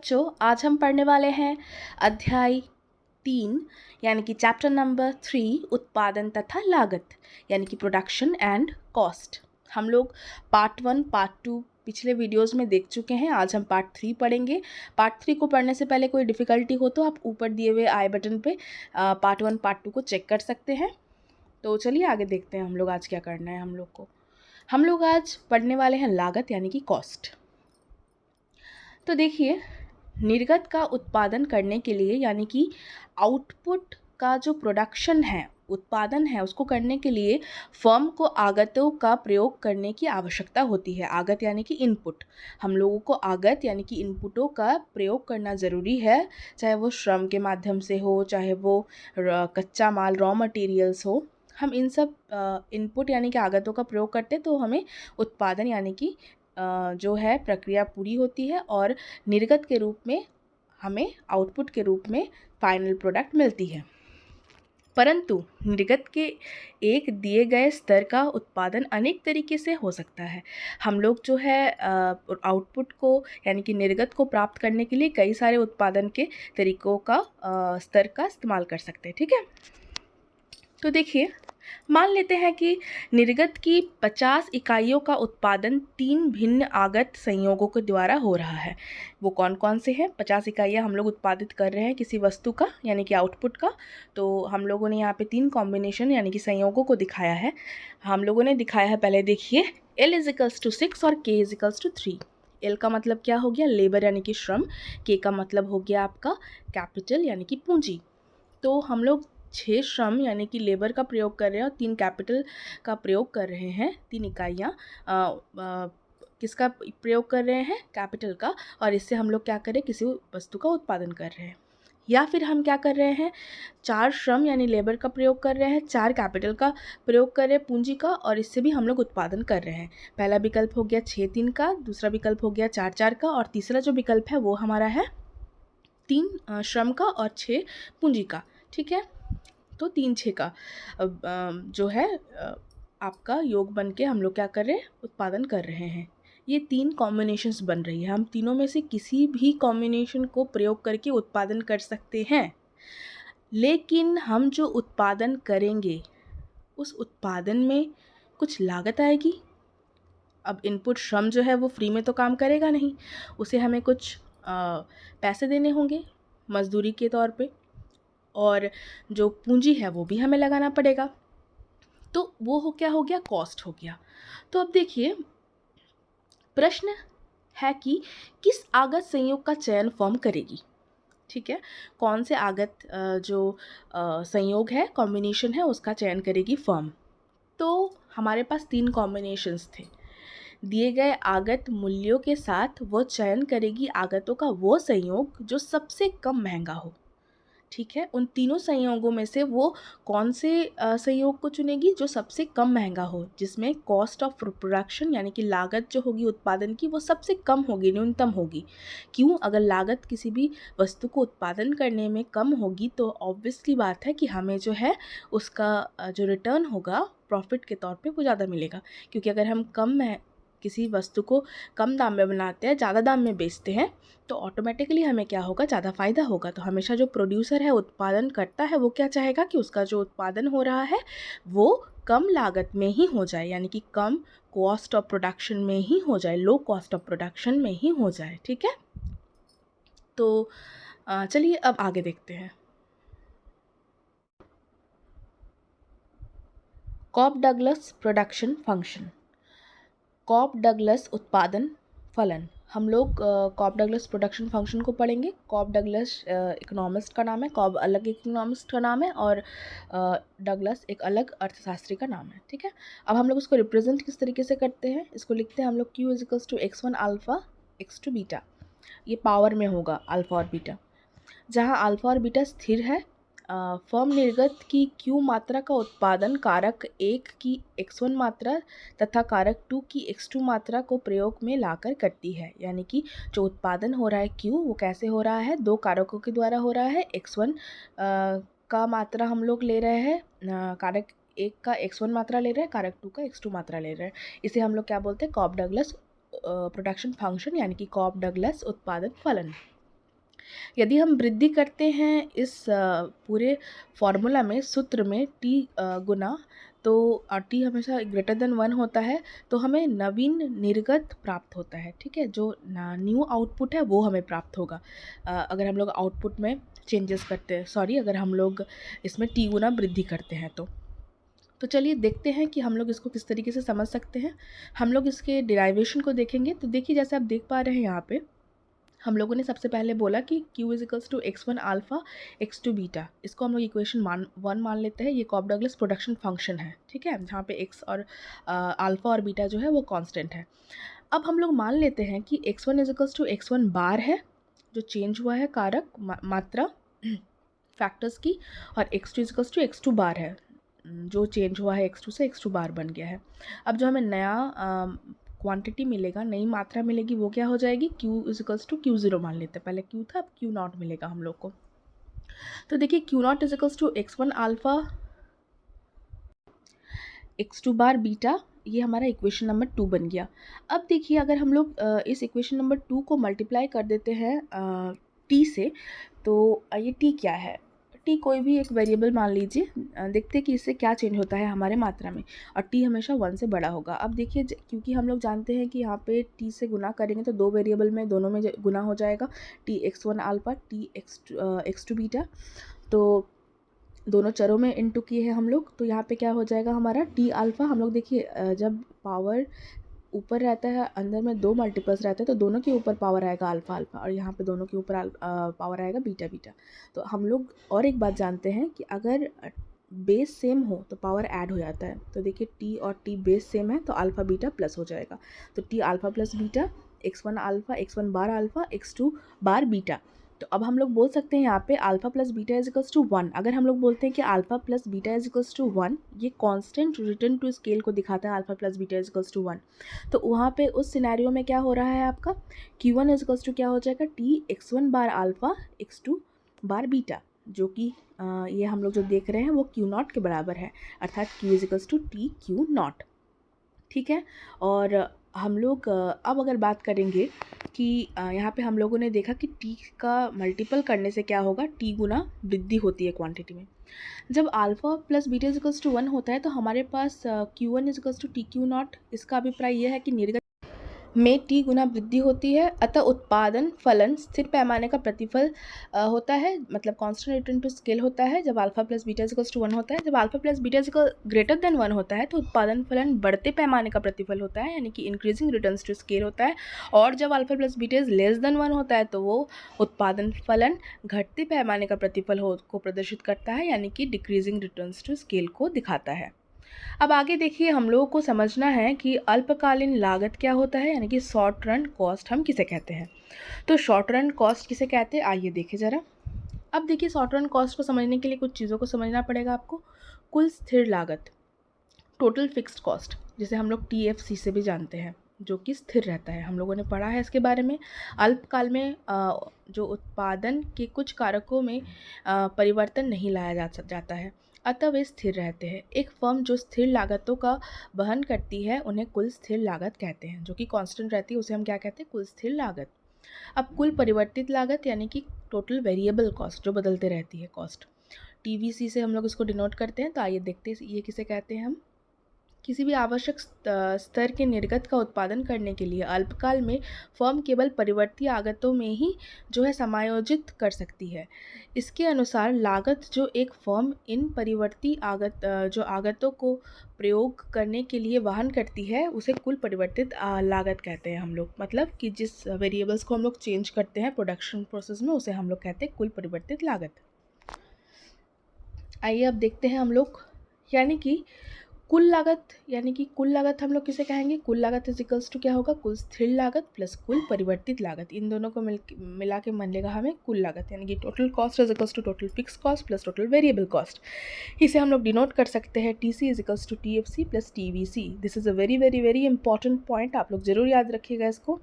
बच्चों, आज हम पढ़ने वाले हैं अध्याय 3 यानी कि चैप्टर नंबर 3 उत्पादन तथा लागत यानी कि प्रोडक्शन एंड कॉस्ट। हम लोग पार्ट 1 पार्ट 2 पिछले वीडियोस में देख चुके हैं। आज हम पार्ट 3 पढ़ेंगे। पार्ट 3 को पढ़ने से पहले कोई डिफ़िकल्टी हो तो आप ऊपर दिए हुए आई बटन पे पार्ट 1 पार्ट 2 को चेक कर सकते हैं। तो चलिए आगे देखते हैं हम लोग आज क्या करना है। हम लोग आज पढ़ने वाले हैं लागत यानी कि कॉस्ट। तो देखिए, निर्गत का उत्पादन करने के लिए यानी कि आउटपुट का जो प्रोडक्शन है, उत्पादन है, उसको करने के लिए फर्म को आगतों का प्रयोग करने की आवश्यकता होती है। आगत यानी कि इनपुट। हम लोगों को आगत यानी कि इनपुटों का प्रयोग करना ज़रूरी है, चाहे वो श्रम के माध्यम से हो, चाहे वो कच्चा माल रॉ मटेरियल्स हो। हम इन सब इनपुट यानी कि आगतों का प्रयोग करते तो हमें उत्पादन यानी कि जो है प्रक्रिया पूरी होती है और निर्गत के रूप में हमें आउटपुट के रूप में फाइनल प्रोडक्ट मिलती है। परंतु निर्गत के एक दिए गए स्तर का उत्पादन अनेक तरीके से हो सकता है। हम लोग जो है आउटपुट को यानी कि निर्गत को प्राप्त करने के लिए कई सारे उत्पादन के तरीकों का स्तर का इस्तेमाल कर सकते हैं। ठीक है, तो देखिए, मान लेते हैं कि निर्गत की 50 इकाइयों का उत्पादन 3 भिन्न आगत संयोगों के द्वारा हो रहा है। वो कौन कौन से हैं? 50 इकाइयाँ हम लोग उत्पादित कर रहे हैं किसी वस्तु का यानी कि आउटपुट का। तो हम लोगों ने यहाँ पे 3 कॉम्बिनेशन यानी कि संयोगों को दिखाया है। हम लोगों ने दिखाया है, पहले देखिए, L = 6 और K = 3। L का मतलब क्या हो गया? लेबर यानी कि श्रम। K का मतलब हो गया आपका कैपिटल यानी कि पूंजी। तो हम लोग 6 श्रम यानी कि लेबर का प्रयोग कर रहे हैं और 3 कैपिटल का प्रयोग कर रहे हैं। 3 इकाइयाँ किसका प्रयोग कर रहे हैं? कैपिटल का। और इससे हम लोग क्या कर रहे हैं? किसी वस्तु का उत्पादन कर रहे हैं। या फिर हम क्या कर रहे हैं? 4 श्रम यानी लेबर का प्रयोग कर रहे हैं, 4 कैपिटल का प्रयोग कर रहे हैं पूंजी का, और इससे भी हम लोग उत्पादन कर रहे हैं। पहला विकल्प हो गया 6-3 का, दूसरा विकल्प हो गया 4-4 का, और तीसरा जो विकल्प है वो हमारा है 3 श्रम का और 6 पूंजी का। ठीक है, तो 3-6 का जो है आपका योग बन के हम लोग क्या कर रहे हैं? उत्पादन कर रहे हैं। ये 3 कॉम्बिनेशंस बन रही है। हम तीनों में से किसी भी कॉम्बिनेशन को प्रयोग करके उत्पादन कर सकते हैं, लेकिन हम जो उत्पादन करेंगे उस उत्पादन में कुछ लागत आएगी। अब इनपुट श्रम जो है वो फ्री में तो काम करेगा नहीं, उसे हमें कुछ पैसे देने होंगे मजदूरी के तौर पे, और जो पूंजी है वो भी हमें लगाना पड़ेगा। तो वो क्या हो गया? कॉस्ट हो गया। तो अब देखिए, प्रश्न है कि किस आगत संयोग का चयन फर्म करेगी। ठीक है, कौन से आगत जो संयोग है, कॉम्बिनेशन है, उसका चयन करेगी फर्म। तो हमारे पास 3 कॉम्बिनेशंस थे। दिए गए आगत मूल्यों के साथ वो चयन करेगी आगतों का वो संयोग जो सबसे कम महंगा हो। ठीक है, उन तीनों संयोगों में से वो कौन से संयोग को चुनेगी? जो सबसे कम महंगा हो, जिसमें कॉस्ट ऑफ प्रोडक्शन यानी कि लागत जो होगी उत्पादन की वो सबसे कम होगी, न्यूनतम होगी। क्यों? अगर लागत किसी भी वस्तु को उत्पादन करने में कम होगी तो ऑब्वियसली बात है कि हमें जो है उसका जो रिटर्न होगा प्रॉफिट के तौर पे वो ज़्यादा मिलेगा। क्योंकि अगर हम किसी वस्तु को कम दाम में बनाते हैं, ज़्यादा दाम में बेचते हैं, तो ऑटोमेटिकली हमें क्या होगा? ज़्यादा फ़ायदा होगा। तो हमेशा जो प्रोड्यूसर है, उत्पादन करता है, वो क्या चाहेगा कि उसका जो उत्पादन हो रहा है वो कम लागत में ही हो जाए, यानी कि कम कॉस्ट ऑफ प्रोडक्शन में ही हो जाए, लो कॉस्ट ऑफ प्रोडक्शन में ही हो जाए। ठीक है, तो चलिए अब आगे देखते हैं। Cobb Douglas production function. Cobb Douglas उत्पादन फलन। हम लोग कॉब डगलस प्रोडक्शन फंक्शन को पढ़ेंगे। कॉब डगलस इकोनॉमिस्ट का नाम है, कॉब अलग इकोनॉमिस्ट का नाम है, और डगलस एक अलग अर्थशास्त्री का नाम है। ठीक है, अब हम लोग इसको रिप्रेजेंट किस तरीके से करते हैं? इसको लिखते हैं हम लोग Q = x1 alpha x2 beta. ये पावर में होगा अल्फ़ा और बीटा। जहाँ अल्फ़ा और बीटा स्थिर है, फर्म निर्गत की Q मात्रा का उत्पादन कारक 1 की x1 मात्रा तथा कारक 2 की x2 मात्रा को प्रयोग में लाकर करती है। यानी कि जो उत्पादन हो रहा है Q, वो कैसे हो रहा है? 2 कारकों के द्वारा हो रहा है। x1 का मात्रा हम लोग ले रहे हैं, कारक 1 का x1 मात्रा ले रहे हैं, कारक 2 का x2 मात्रा ले रहे हैं। इसे हम लोग क्या बोलते हैं? कॉब डगलस प्रोडक्शन फंक्शन यानी कि कॉब डगलस उत्पादन फलन। यदि हम वृद्धि करते हैं इस पूरे फॉर्मूला में, सूत्र में टी गुना, तो टी हमेशा ग्रेटर देन 1 होता है, तो हमें नवीन निर्गत प्राप्त होता है। ठीक है, जो न्यू आउटपुट है वो हमें प्राप्त होगा अगर हम लोग आउटपुट में चेंजेस करते हैं, अगर हम लोग इसमें टी गुना वृद्धि करते हैं तो चलिए देखते हैं कि हम लोग इसको किस तरीके से समझ सकते हैं। हम लोग इसके डिराइवेशन को देखेंगे। तो देखिए, जैसे आप देख पा रहे हैं यहाँ पे हम लोगों ने सबसे पहले बोला कि q is equals to x1 alpha x2 beta. इसको हम लोग इक्वेशन 1 मान लेते हैं। ये कॉब डगलस प्रोडक्शन फंक्शन है, ठीक है, जहाँ पे x और अल्फ़ा और बीटा जो है वो कांस्टेंट है। अब हम लोग मान लेते हैं कि x1 is equals to x1 बार है, जो चेंज हुआ है कारक मात्रा फैक्टर्स की, और x2 is equals to x2 बार है, जो चेंज हुआ है x2 से x2 बार बन गया है। अब जो हमें नया क्वांटिटी मिलेगा, नई मात्रा मिलेगी, वो क्या हो जाएगी, q is equals to q0 मान लेते हैं। पहले q था, अब q0 मिलेगा हम लोग को। तो देखिए q0 is equals to x1 alpha x2 bar beta, ये हमारा इक्वेशन नंबर 2 बन गया। अब देखिए, अगर हम लोग इस इक्वेशन नंबर 2 को मल्टीप्लाई कर देते हैं t से, तो ये t क्या है, t कोई भी एक वेरिएबल मान लीजिए। देखते हैं कि इससे क्या चेंज होता है हमारे मात्रा में, और t हमेशा 1 से बड़ा होगा। अब देखिए, क्योंकि हम लोग जानते हैं कि यहाँ पे t से गुना करेंगे तो दो वेरिएबल में, दोनों में गुना हो जाएगा, t x1 alpha t x2 beta, तो दोनों चरों में इनटू किए हैं हम लोग, तो यहाँ पे क्या हो जाएगा हमारा टी अल्फ़ा। हम लोग देखिए, जब पावर ऊपर रहता है, अंदर में दो मल्टीपल्स रहते हैं, तो दोनों के ऊपर पावर आएगा अल्फ़ा अल्फ़ा, और यहाँ पे दोनों के ऊपर पावर आएगा बीटा बीटा। तो हम लोग और एक बात जानते हैं कि अगर बेस सेम हो तो पावर ऐड हो जाता है। तो देखिए, टी और टी बेस सेम है तो अल्फ़ा बीटा प्लस हो जाएगा। तो T alpha plus beta, x1 alpha, x1 bar alpha, x2 bar beta. तो अब हम लोग बोल सकते हैं यहाँ पे alpha plus beta is equals to 1। अगर हम लोग बोलते हैं कि alpha plus beta is equals to 1, ये कांस्टेंट रिटर्न टू स्केल को दिखाता है, alpha plus beta is equals to 1। तो वहाँ पे उस सिनेरियो में क्या हो रहा है आपका, q1 इज इक्वल्स टू क्या हो जाएगा, T x1 bar alpha x2 bar beta, जो कि ये हम लोग जो देख रहे हैं वो q0 के बराबर है, अर्थात q is equals to T q0। ठीक है, और हम लोग अब अगर बात करेंगे कि यहाँ पे हम लोगों ने देखा कि t का मल्टीपल करने से क्या होगा, t गुना वृद्धि होती है क्वांटिटी में। जब alpha plus beta is equals to 1 होता है तो हमारे पास q1 is equals to T q0। इसका अभिप्राय यह है कि निर्गत में t गुना वृद्धि होती है, अतः उत्पादन फलन स्थिर पैमाने का प्रतिफल होता है, मतलब कांस्टेंट रिटर्न टू स्केल होता है जब alpha plus beta equals to 1 होता है। जब alpha plus beta equal greater than 1 होता है तो उत्पादन फलन बढ़ते पैमाने का प्रतिफल होता है, यानी कि इंक्रीजिंग रिटर्न्स टू स्केल होता है। और जब alpha plus beta is less than 1 होता है तो वो उत्पादन फलन घटते पैमाने का प्रतिफल को प्रदर्शित करता है, यानी कि डिक्रीजिंग रिटर्न्स टू स्केल को दिखाता है। अब आगे देखिए, हम लोगों को समझना है कि अल्पकालीन लागत क्या होता है, यानी कि शॉर्ट रन कॉस्ट हम किसे कहते हैं। तो शॉर्ट रन कॉस्ट किसे कहते हैं, आइए देखें ज़रा। अब देखिए, शॉर्ट रन कॉस्ट को समझने के लिए कुछ चीज़ों को समझना पड़ेगा आपको। कुल स्थिर लागत, टोटल फिक्स्ड कॉस्ट, जिसे हम लोग TFC से भी जानते हैं, जो कि स्थिर रहता है, हम लोगों ने पढ़ा है इसके बारे में। अल्पकाल में जो उत्पादन के कुछ कारकों में परिवर्तन नहीं लाया जाता है, अतः वे स्थिर रहते हैं। एक फर्म जो स्थिर लागतों का वहन करती है उन्हें कुल स्थिर लागत कहते हैं। जो कि कांस्टेंट रहती है उसे हम क्या कहते हैं, कुल स्थिर लागत। अब कुल परिवर्तित लागत, यानी कि टोटल वेरिएबल कॉस्ट, जो बदलते रहती है कॉस्ट, TVC से हम लोग इसको डिनोट करते हैं। तो आइए देखते हैं ये किसे कहते हैं हम। किसी भी आवश्यक स्तर के निर्गत का उत्पादन करने के लिए अल्पकाल में फर्म केवल परिवर्ती आगतों में ही जो है समायोजित कर सकती है। इसके अनुसार लागत जो एक फर्म इन परिवर्ती आगतों को प्रयोग करने के लिए वहन करती है उसे कुल परिवर्तित लागत कहते हैं हम लोग। मतलब कि जिस वेरिएबल्स को हम लोग चेंज करते हैं प्रोडक्शन प्रोसेस में, उसे हम लोग कहते हैं कुल परिवर्तित लागत। आइए अब देखते हैं हम लोग, यानी कि कुल लागत हम लोग किसे कहेंगे, कुल लागत इज इक्वल्स टू क्या होगा, कुल स्थिर लागत प्लस कुल परिवर्तित लागत। इन दोनों को मिला के मान लेगा हमें कुल लागत, यानी कि total cost is equals to total fix cost plus total variable cost. इसे हम लोग डिनोट कर सकते हैं TC is equals to TFC plus TVC। This is a very very very important point, आप लोग ज़रूर याद रखिएगा इसको।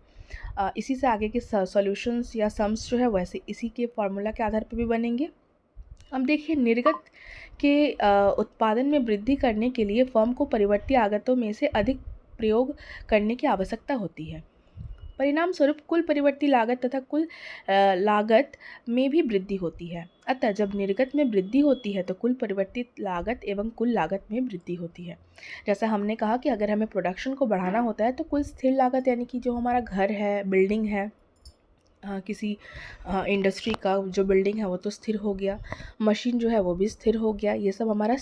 इसी से आगे के सॉल्यूशंस या सम्स जो है वैसे इसी के फॉर्मूला के आधार पर भी बनेंगे। अब देखिए, निर्गत के उत्पादन में वृद्धि करने के लिए फर्म को परिवर्ती आगतों में से अधिक प्रयोग करने की आवश्यकता होती है। परिणाम स्वरूप कुल परिवर्ती लागत तथा कुल लागत में भी वृद्धि होती है। अतः जब निर्गत में वृद्धि होती है तो कुल परिवर्तित लागत एवं कुल लागत में वृद्धि होती है। जैसा हमने कहा कि अगर हमें प्रोडक्शन को बढ़ाना होता है तो कुल स्थिर लागत यानी कि जो हमारा घर है, बिल्डिंग है, किसी इंडस्ट्री का जो बिल्डिंग है वो तो स्थिर हो गया, मशीन जो है वो भी स्थिर हो गया, ये सब हमारा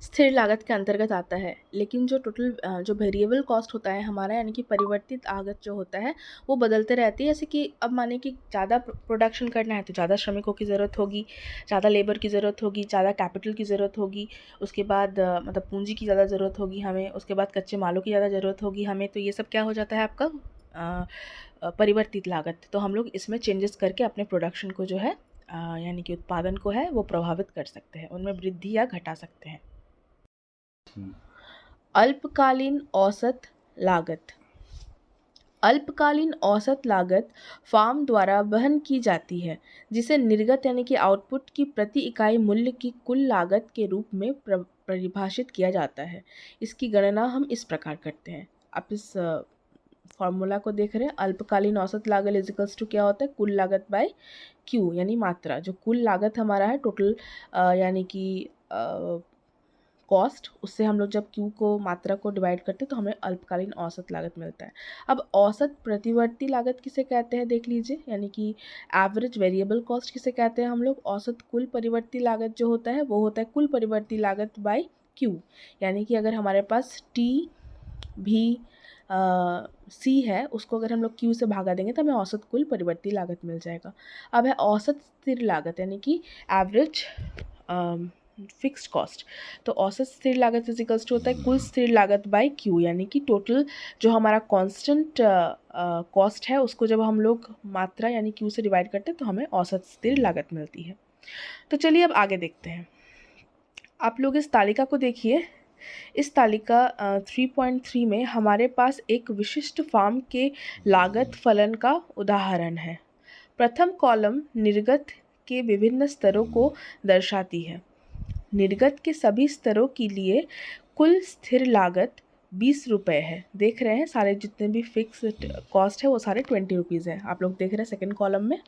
स्थिर लागत के अंतर्गत आता है। लेकिन जो टोटल जो वेरिएबल कॉस्ट होता है हमारा, यानी कि परिवर्तित लागत जो होता है वो बदलते रहती है। जैसे कि अब माने कि ज़्यादा प्रोडक्शन करना है तो ज़्यादा श्रमिकों की ज़रूरत होगी, ज़्यादा लेबर की ज़रूरत होगी, ज़्यादा कैपिटल की ज़रूरत होगी, उसके बाद मतलब पूंजी की ज़्यादा ज़रूरत होगी हमें, उसके बाद कच्चे मालों की ज़्यादा ज़रूरत होगी हमें। तो ये सब क्या हो जाता है आपका परिवर्तित लागत। तो हम लोग इसमें चेंजेस करके अपने प्रोडक्शन को जो है यानी कि उत्पादन को है वो प्रभावित कर सकते हैं, उनमें वृद्धि या घटा सकते हैं। अल्पकालीन औसत लागत। अल्पकालीन औसत लागत फार्म द्वारा वहन की जाती है, जिसे निर्गत यानी कि आउटपुट की प्रति इकाई मूल्य की कुल लागत के रूप में परिभाषित किया जाता है। इसकी गणना हम इस प्रकार करते हैं। आप इस फॉर्मूला को देख रहे हैं, अल्पकालीन औसत लागत इजिकल्स टू क्या होता है, कुल लागत बाय क्यू यानी मात्रा। जो कुल लागत हमारा है टोटल यानी कि कॉस्ट, उससे हम लोग जब क्यू को मात्रा को डिवाइड करते हैं तो हमें अल्पकालीन औसत लागत मिलता है। अब औसत प्रतिवर्ती लागत किसे कहते हैं देख लीजिए, यानी कि एवरेज वेरिएबल कॉस्ट किसे कहते हैं हम लोग। औसत कुल परिवर्ती लागत जो होता है वो होता है कुल परिवर्ती लागत बाय क्यू, यानी कि अगर हमारे पास टी भी सी है, उसको अगर हम लोग क्यू से भागा देंगे तो हमें औसत कुल परिवर्ती लागत मिल जाएगा। अब है औसत स्थिर लागत यानी कि एवरेज फिक्स्ड कॉस्ट। तो औसत स्थिर लागत इजिकल्स टू होता है कुल स्थिर लागत बाय क्यू, यानी कि टोटल जो हमारा कांस्टेंट कॉस्ट है उसको जब हम लोग मात्रा यानी क्यू से डिवाइड करते हैं तो हमें औसत स्थिर लागत मिलती है। तो चलिए अब आगे देखते हैं। आप लोग इस तालिका को देखिए। इस तालिका 3.3 में हमारे पास एक विशिष्ट फार्म के लागत फलन का उदाहरण है। प्रथम कॉलम निर्गत के विभिन्न स्तरों को दर्शाती है। निर्गत के सभी स्तरों के लिए कुल स्थिर लागत 20 रुपये है। देख रहे हैं सारे जितने भी फिक्स्ड कॉस्ट है वो सारे 20 रुपीज़ है। आप लोग देख रहे हैं सेकंड कॉलम में।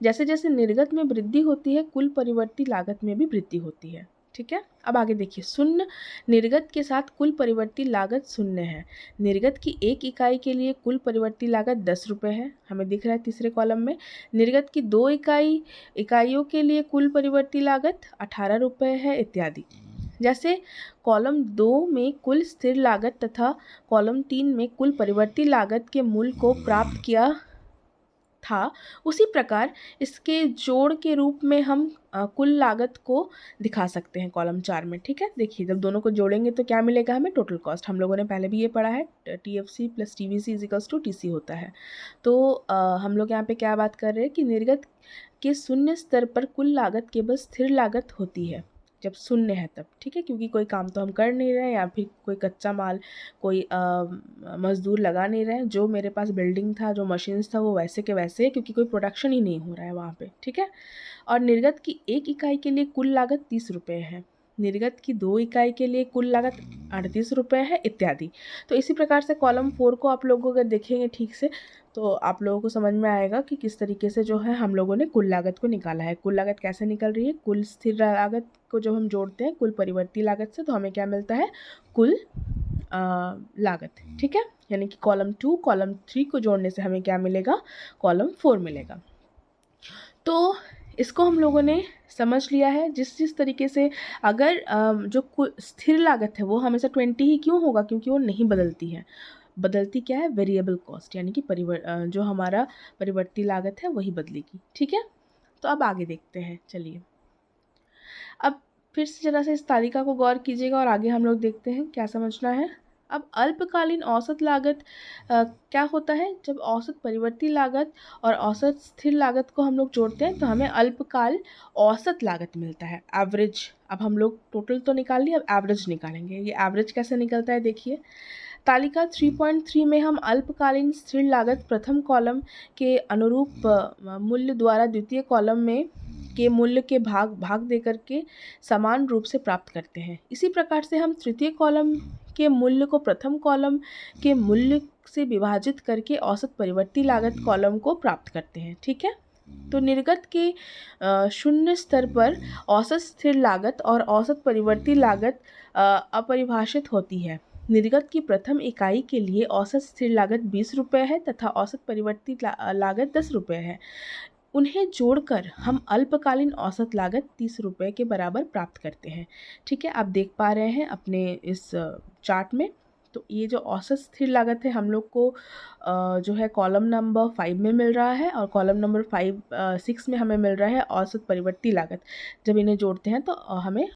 जैसे जैसे निर्गत में वृद्धि होती है कुल परिवर्ती लागत में भी वृद्धि होती है। ठीक है, अब आगे देखिए। शून्य निर्गत के साथ कुल परिवर्ती लागत शून्य है। निर्गत की एक इकाई के लिए कुल परिवर्ती लागत 10 रुपये है, हमें दिख रहा है तीसरे कॉलम में। निर्गत की 2 इकाइयों के लिए कुल परिवर्ती लागत 18 रुपये है, इत्यादि। जैसे कॉलम 2 में कुल स्थिर लागत तथा कॉलम 3 में कुल परिवर्ती लागत के मूल्य को प्राप्त किया था, उसी प्रकार इसके जोड़ के रूप में हम कुल लागत को दिखा सकते हैं कॉलम 4 में। ठीक है, देखिए जब दोनों को जोड़ेंगे तो क्या मिलेगा हमें, टोटल कॉस्ट। हम लोगों ने पहले भी ये पढ़ा है, TFC plus TVC equals to TC होता है। तो हम लोग यहाँ पे क्या बात कर रहे हैं कि निर्गत के शून्य स्तर पर कुल लागत केवल स्थिर लागत होती है जब शून्य है तब। ठीक है, क्योंकि कोई काम तो हम कर नहीं रहे हैं या फिर कोई कच्चा माल कोई मज़दूर लगा नहीं रहे हैं। जो मेरे पास बिल्डिंग था, जो मशीन्स था वो वैसे के वैसे है, क्योंकि कोई प्रोडक्शन ही नहीं हो रहा है वहाँ पे। ठीक है, और निर्गत की एक इकाई के लिए कुल लागत 30 रुपये है। निर्गत की 2 इकाई के लिए कुल लागत 38 रुपये है, इत्यादि। तो इसी प्रकार से कॉलम 4 को आप लोग अगर देखेंगे ठीक से तो आप लोगों को समझ में आएगा कि किस तरीके से जो है हम लोगों ने कुल लागत को निकाला है। कुल लागत कैसे निकल रही है, कुल स्थिर लागत को जब हम जोड़ते हैं कुल परिवर्ती लागत से तो हमें क्या मिलता है, कुल लागत। ठीक है, यानी कि कॉलम 2 कॉलम 3 को जोड़ने से हमें क्या मिलेगा, कॉलम 4 मिलेगा। तो इसको हम लोगों ने समझ लिया है। जिस तरीके से अगर जो स्थिर लागत है वो हमेशा 20 ही क्यों होगा, क्योंकि वो नहीं बदलती है। बदलती क्या है, वेरिएबल कॉस्ट, यानी कि जो हमारा परिवर्ती लागत है वही बदलेगी। ठीक है, तो अब आगे देखते हैं। चलिए अब फिर से जरा से इस तालिका को गौर कीजिएगा और आगे हम लोग देखते हैं क्या समझना है। अब अल्पकालीन औसत लागत क्या होता है, जब औसत परिवर्ती लागत और औसत स्थिर लागत को हम लोग जोड़ते हैं तो हमें अल्पकाल औसत लागत मिलता है, एवरेज। अब हम लोग टोटल तो निकाल लिया, अब एवरेज निकालेंगे। ये एवरेज कैसे निकलता है देखिए। तालिका 3.3 में हम अल्पकालीन स्थिर लागत प्रथम कॉलम के अनुरूप मूल्य द्वारा द्वितीय कॉलम में के मूल्य के भाग दे करके समान रूप से प्राप्त करते हैं। इसी प्रकार से हम तृतीय कॉलम के मूल्य को प्रथम कॉलम के मूल्य से विभाजित करके औसत परिवर्ती लागत कॉलम को प्राप्त करते हैं। ठीक है, तो निर्गत के शून्य स्तर पर औसत स्थिर लागत और औसत परिवर्ती लागत अपरिभाषित होती है। निर्गत की प्रथम इकाई के लिए औसत स्थिर लागत 20 रुपये है तथा औसत परिवर्ती लागत 10 रुपये है। उन्हें जोड़कर हम अल्पकालीन औसत लागत 30 रुपये के बराबर प्राप्त करते हैं। ठीक है, आप देख पा रहे हैं अपने इस चार्ट में। तो ये जो औसत स्थिर लागत है हम लोग को जो है कॉलम नंबर 5 में मिल रहा है और कॉलम नंबर 6 में हमें मिल रहा है औसत परिवर्ती लागत। जब इन्हें जोड़ते हैं तो हमें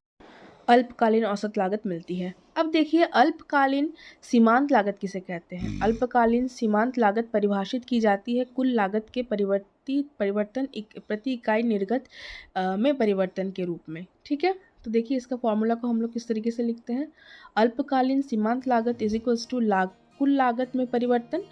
अल्पकालीन औसत लागत मिलती है। अब देखिए अल्पकालीन सीमांत लागत किसे कहते हैं। अल्पकालीन सीमांत लागत परिभाषित की जाती है कुल लागत के परिवर्तन प्रति इकाई निर्गत में परिवर्तन के रूप में। ठीक है, तो देखिए इसका फॉर्मूला को हम लोग किस तरीके से लिखते हैं। अल्पकालीन सीमांत लागत इज इक्वल्स टू कुल लागत में परिवर्तन,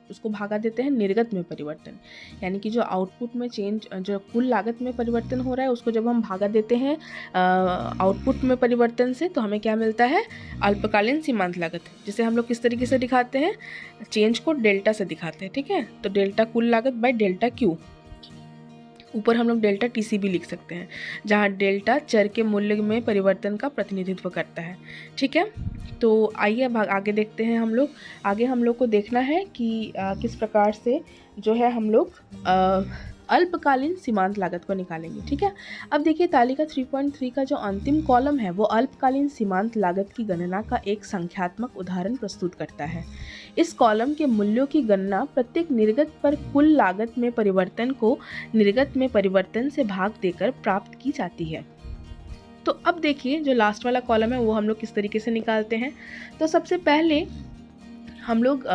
उसको भागा देते हैं निर्गत में परिवर्तन, यानी कि जो आउटपुट में चेंज, जो कुल लागत में परिवर्तन हो रहा है उसको जब हम भागा देते हैं आउटपुट में परिवर्तन से तो हमें क्या मिलता है, अल्पकालीन सीमांत लागत, जिसे हम लोग किस तरीके से दिखाते हैं, चेंज को डेल्टा से दिखाते हैं। ठीक है, तो डेल्टा कुल लागत बाय डेल्टा क्यू, ऊपर हम लोग डेल्टा टीसी भी लिख सकते हैं, जहाँ डेल्टा चर के मूल्य में परिवर्तन का प्रतिनिधित्व करता है। ठीक है, तो आइए अब आगे देखते हैं। आगे हम लोग को देखना है कि किस प्रकार से जो है हम लोग अल्पकालीन सीमांत लागत को निकालेंगे। ठीक है, अब देखिए तालिका 3.3 का जो अंतिम कॉलम है वो अल्पकालीन सीमांत लागत की गणना का एक संख्यात्मक उदाहरण प्रस्तुत करता है। इस कॉलम के मूल्यों की गणना प्रत्येक निर्गत पर कुल लागत में परिवर्तन को निर्गत में परिवर्तन से भाग देकर प्राप्त की जाती है। तो अब देखिए जो लास्ट वाला कॉलम है वो हम लोग किस तरीके से निकालते हैं। तो सबसे पहले हम लोग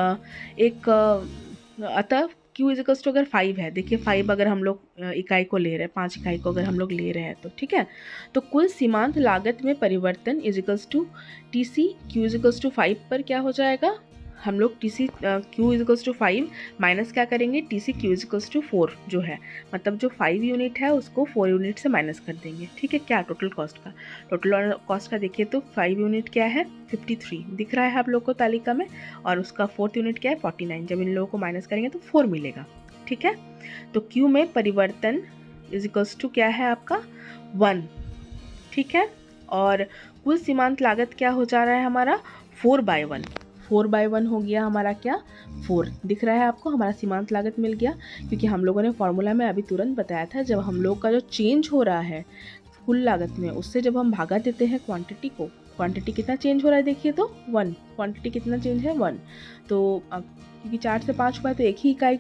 अतः Q इजिकल्स टू अगर 5 है, देखिए 5 अगर हम लोग इकाई को ले रहे हैं, 5 इकाई को अगर हम लोग ले रहे हैं तो ठीक है, तो कुल सीमांत लागत में परिवर्तन equals to TC Q equals to 5 पर क्या हो जाएगा, हम लोग TC Q equals to 5 minus क्या करेंगे, TC Q इजिकल्स टू 4 जो है, मतलब जो 5 यूनिट है उसको 4 यूनिट से माइनस कर देंगे। ठीक है, क्या टोटल कॉस्ट का देखिए तो 5 यूनिट क्या है 53 दिख रहा है आप लोग को तालिका में, और उसका 4th यूनिट क्या है 49। जब इन लोगों को माइनस करेंगे तो 4 मिलेगा। ठीक है, तो Q में परिवर्तन इजिकल्स टू क्या है आपका 1। ठीक है, और कुल सीमांत लागत क्या हो जा रहा है हमारा 4/1 हो गया हमारा क्या 4 दिख रहा है आपको, हमारा सीमांत लागत मिल गया, क्योंकि हम लोगों ने फॉर्मूला में अभी तुरंत बताया था जब हम लोग का जो चेंज हो रहा है कुल लागत में उससे जब हम भागा देते हैं क्वांटिटी को, क्वांटिटी कितना चेंज हो रहा है देखिए तो 1, क्वांटिटी कितना चेंज है 1, तो अब क्योंकि 4 से 5 हुआ है तो एक ही इकाई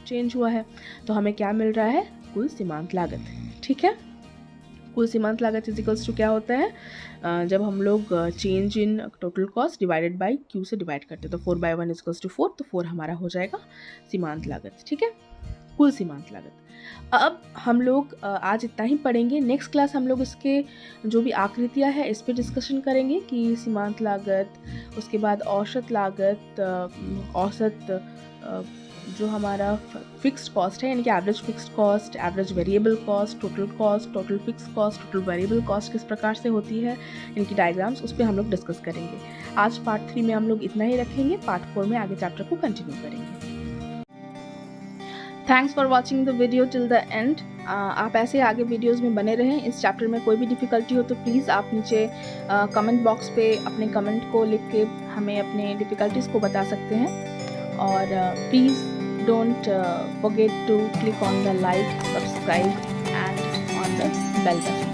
चेंज हुआ है, तो हमें क्या मिल रहा है कुल सीमांत लागत। ठीक है, कुल सीमांत लागत इजिकल्स टू क्या होता है, जब हम लोग change in total cost divided by Q से डिवाइड करते हैं, तो 4/1 इजिकल्स टू 4, तो 4 हमारा हो जाएगा सीमांत लागत। ठीक है, कुल सीमांत लागत। अब हम लोग आज इतना ही पढ़ेंगे। नेक्स्ट क्लास हम लोग इसके जो भी आकृतियाँ हैं इस पर डिस्कशन करेंगे कि सीमांत लागत, उसके बाद औसत लागत, औसत जो हमारा फिक्स्ड कॉस्ट है यानी कि average fixed cost, average variable cost, total fixed cost, total variable cost किस प्रकार से होती है, इनकी डायग्राम्स, उस पर हम लोग डिस्कस करेंगे। आज पार्ट 3 में हम लोग इतना ही रखेंगे, पार्ट 4 में आगे चैप्टर को कंटिन्यू करेंगे। Thanks for watching the video till the end. आप ऐसे आगे वीडियोज़ में बने रहें। इस चैप्टर में कोई भी डिफ़िकल्टी हो तो प्लीज़ आप नीचे कमेंट बॉक्स पे अपने कमेंट को लिख के हमें अपने डिफ़िकल्टीज़ को बता सकते हैं, और please don't forget to click on the like, subscribe and on the bell button.